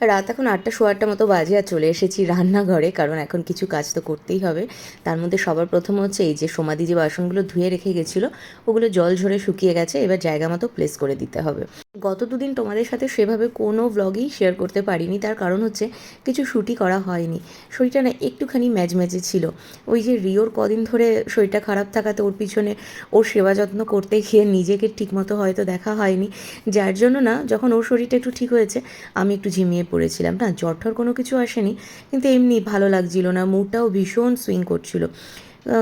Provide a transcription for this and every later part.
রাত এখন ৮টা, সোয়া ৮টা মতো বাজে, আর চলে এসেছি রান্নাঘরে, কারণ এখন কিছু কাজ তো করতেই হবে। তার মধ্যে সবার প্রথম হচ্ছে এই যে সমাধি যে বাসনগুলো ধুয়ে রেখে গেছিলো, ওগুলো জল ঝরে শুকিয়ে গেছে, এবার জায়গা মতো প্লেস করে দিতে হবে। গত দুদিন তোমাদের সাথে সেভাবে কোনো ভ্লগই শেয়ার করতে পারিনি, তার কারণ হচ্ছে কিছু শ্যুটই করা হয়নি। শরীরটা না একটুখানি ম্যাজম্যাজে ছিল। ওই যে রিওর কদিন ধরে শরীরটা খারাপ থাকাতে ওর পিছনে ওর সেবা যত্ন করতে গিয়ে নিজেকে ঠিকমতো হয়তো দেখা হয়নি, যার জন্য না যখন ওর শরীরটা একটু ঠিক হয়েছে আমি একটু ঝিমিয়ে পড়েছিলাম। না জ্বর ঠর কোনো কিছু আসেনি, কিন্তু এমনি ভালো লাগছিল না, মুডটাও ভীষণ সুইং করছিল।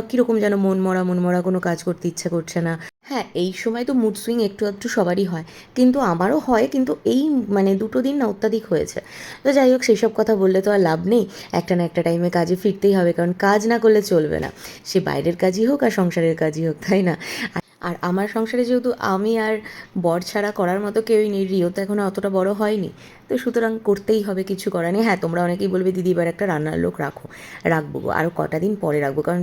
কীরকম যেন মন মরা কোনো কাজ করতে ইচ্ছা করছে না। হ্যাঁ, এই সময় তো মুড সুইং একটু আধটু সবারই হয়, কিন্তু আমারও হয়, কিন্তু এই মানে দুটো দিন না অত্যাধিক হয়েছে। তো যাই হোক, সেই সব কথা বললে তো আর লাভ নেই। একটা না একটা টাইমে কাজে ফিরতেই হবে, কারণ কাজ না করলে চলবে না। সে বাইরের কাজই হোক আর সংসারের কাজই হোক, তাই না? আর আমার সংসারে যেহেতু আমি আর বর ছাড়া করার মতো কেউই নেই, রিও তো এখনও অতটা বড় হয়নি, তো সুতরাং করতেই হবে, কিছু করার নেই। হ্যাঁ, তোমরা অনেকেই বলবে দিদি এবার একটা রান্নার লোক রাখো। রাখবো গো, আরও কটা দিন পরে রাখবো, কারণ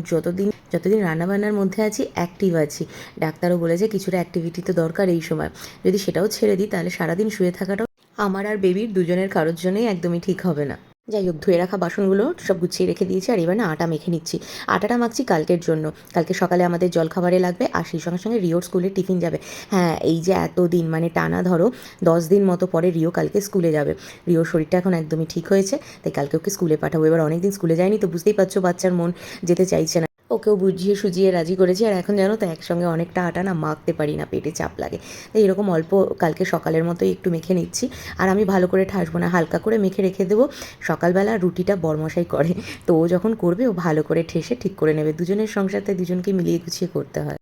যতদিন রান্নাবান্নার মধ্যে আছি অ্যাক্টিভ আছি। ডাক্তারও বলেছে কিছুটা অ্যাক্টিভিটি তো দরকার এই সময়। যদি সেটাও ছেড়ে দিই তাহলে সারাদিন শুয়ে থাকাটাও আমার আর বেবির দুজনের কারোর জন্যই একদমই ঠিক হবে না। যাই হোক, ধুয়ে রাখা বাসনগুলো সব গুছিয়ে রেখে দিয়েছি, আর এবার না আটা মেখে নিচ্ছি। আটাটা মাখছি কালকের জন্য। কালকে সকালে আমাদের জলখাবারে লাগবে, আর সেই সঙ্গে সঙ্গে রিওর স্কুলে টিফিন যাবে। হ্যাঁ, এই যে এতদিন মানে টানা ধরো 10 দিন মতো পরে রিও কালকে স্কুলে যাবে। রিওর শরীরটা এখন একদমই ঠিক হয়েছে, তাই কালকে ওকে স্কুলে পাঠাবো। এবার অনেক দিন স্কুলে যায়নি তো, বুঝতেই পারছো বাচ্চার মন যেতে চাইছে না। ওকেও বুঝিয়ে সুঝিয়ে রাজি করেছি, আর এখন জানো তো একসঙ্গে অনেকটা আটা না মাখতে পারি না, পেটে চাপ লাগে। তাই এরকম অল্প কালকে সকালের মতোই একটু মেখে নিচ্ছি। আর আমি ভালো করে ঠাসবো না, হালকা করে মেখে রেখে দেবো। সকালবেলা রুটিটা বরমশাই করে, তো ও যখন করবে ও ভালো করে ঠেসে ঠিক করে নেবে। দুজনের সংসার, তাই দুজনকে মিলিয়ে গুছিয়ে করতে হয়।